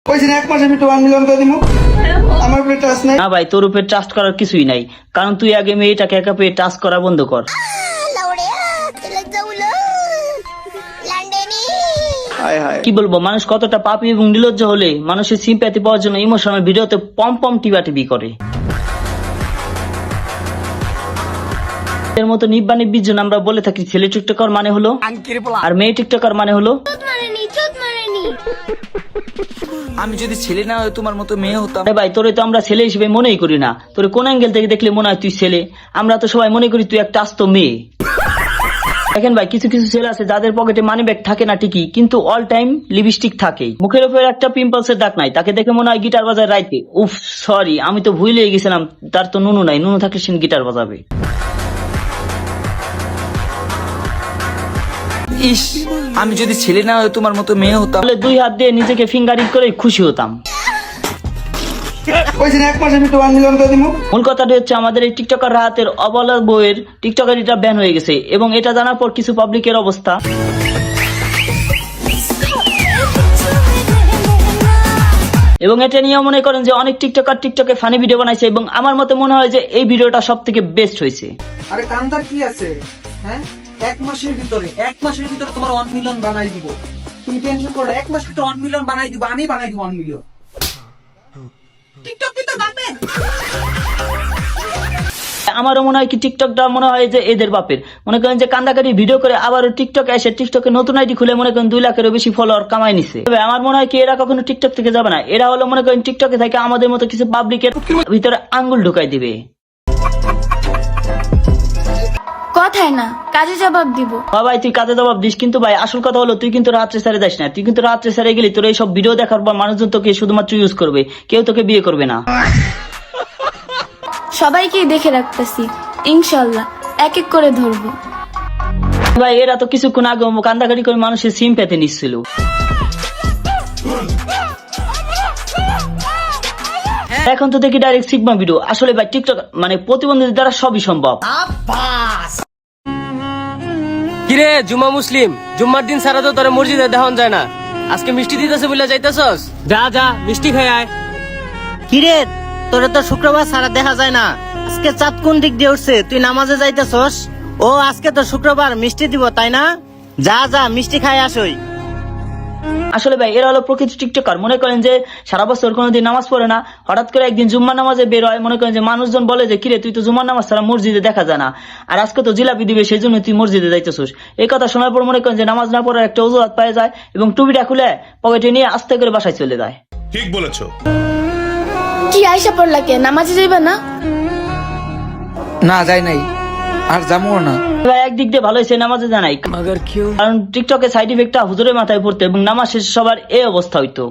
এক মাসে আমি 1 মিলিয়ন করে দিব। আমার উপরে ট্রাস্ট নাই। না ভাই, তোর উপরে ট্রাস্ট করার কিছুই নাই, কারণ তুই আগে মেয়েটাকে একা পেয়ে ট্রাস্ট করা বন্ধ কর। কি বলবো, মানুষ কতটা পাপী এবং নির্লজ্জ হলে মানুষের সিম্প্যাথি পাওয়ার জন্য ইমোশনাল ভিডিওতে পম পম টিপি করে। এর মতো নিব্বা নিব্বির জন্য আমরা বলে থাকি ছেলে টিকটকার মানে হলো আর মেয়ে টিকটকার মানে হলো। আমি যদি ছেলে না হয় তোমার মতো মেয়ে হতাম। ভাই, তোরে তো আমরা ছেলে হিসেবে মনেই করি না। তোর কোন অ্যাঙ্গেল থেকে দেখলে মনে হয় তুই ছেলে? আমরা তো সবাই মনে করি তুই একটা আস্ত মেয়ে। দেখেন ভাই, কিছু কিছু ছেলে আছে যাদের পকেটে মানি ব্যাগ থাকে না ঠিকই, কিন্তু অল টাইম লিপস্টিক থাকেই। মুখের উপর একটা পিম্পলসের দাগ নাই, তাকে দেখে মনে হয় গিটার বাজায় রাইতে। উফ সরি, আমি তো ভুলে গেছিলাম তার তো নুনু নাই। নুনু থাকলে সে গিটার বাজাবে। ইস, আমি যদি ছেলে না হয় তোমার মতো মেয়ে হতাম। তাহলে 2 হাত দিয়ে নিজেকে ফিঙ্গারিং করে খুশি হতাম। এক মাসে আমি 1 মিলিয়ন করে দিব। মূল কথাটি হচ্ছে আমাদের এই টিকটকার রাহাতের অবলা বইয়ের টিকটকারিটা ব্যান হয়ে গেছে, এবং এটা জানার পর কিছু পাবলিকের অবস্থা। এবং এটা নিয়ে মনে করেন যে অনেক টিকটকার টিকটকে ফানি ভিডিও বানাইছে, এবং আমার মতে মনে হয় যে এই ভিডিওটা সব থেকে বেস্ট হয়েছে। আরে কান্দার কি আছে? হ্যাঁ, 1 মাসের ভিতরে তোমার 1 মিলিয়ন বানাই দিব। তুমি টেনশন করো, 1 মাসের ভিতরে 1 মিলিয়ন বানাই দিব। আমি বানাই দিব 1 মিলিয়ন। টিকটক তো বাপে। আমারও মনে হয় কি টিকটকটা মনে হয় যে এদের বাপের। মনে করেন যে কান্দাকাটি ভিডিও করে আবার টিকটকে এসে টিকটকে নতুন আইডি খুলে মনে করেন 2 লাখেরও বেশি ফলোয়ার কামাই নিছে। তবে আমার মনে হয় কি এরা কখনো টিকটক থেকে যাবে না। এরা হলো মনে করেন টিকটকে থেকে আমাদের মতো কিছু পাবলিকের ভিতরে আঙ্গুল ঢুকাই দিবে। কথায় না কাজে জবাব দিব। ভাই তুই কাজে জবাব দিস, কিন্তু ভাই আসল কথা হলো তুই কিন্তু রাত্রে সারে যাস না। তুই কিন্তু রাত্রে সারে গেলি তোর এইসব ভিডিও দেখার পর মানুষজন তোকে শুধুমাত্র ইউজ করবে, কেউ তোকে বিয়ে করবে না। সবাইকেই দেখে রাখতেছি, ইনশাল্লাহ এক এক করে ধরবো। ভাই এরা তো কিছুক্ষণ আগে কান্দাকাটি করে মানুষের সিম পেতে নিচ্ছিল। এখন তো দেখি ডাইরেক্ট সিগমা ভিডিও। আসলে ভাই টিকটক মানে প্রতিবন্ধীদের দ্বারা সবই সম্ভব। কিরে জুমা মুসলিম, জুম্মার দিন সারা তো তোর মসজিদে দেখান যায় না। আজকে মিষ্টি দিতেছে বলে যাইতেছস? যা যা মিষ্টি খাই আয়। কিরে তোরে তো শুক্রবার সারা দেখা যায় না, আজকে চাঁদ কোন দিক দিয়ে উঠছে? তুই নামাজে যাইতেছস? ও আজকে তো শুক্রবার, মিষ্টি দিব তাই না? যা যা মিষ্টি খাই আসই। আসলে ভাই এরা হলো প্রকৃত টিকটকার। মনে করেন যে সারা বছর কোনোদিন নামাজ পড়ে না, হঠাৎ করে একদিন জুম্মার নামাজে বের হয়। মনে করেন যে মানুষজন বলে যে কিরে তুই তো জুম্মার নামাজ ছাড়া মসজিদে দেখা যায় না, আর আজকে তো জিলাপি দিবে সেই জন্য তুই মসজিদে যাইতেছিস। এই কথা শোনার পর মনে করেন যে নামাজ না পড়ার একটা অজুহাত পাওয়া যায়, এবং টুপিটা খুলে পকেটে নিয়ে আস্তে করে বাসায় চলে যায়। ঠিক বলেছো। কি আইসা পড়লা কে? নামাজে যাইবা না? না যাই নাই, আর যাবো না। ভাই একদিক দিয়ে ভালো হয়েছে নামাজে জানাই, কারণ টিকটকে সাইড ইফেক্টটা হুজুরের মাথায় পড়তো এবং নামাজ শেষে সবার এই অবস্থা হইতো।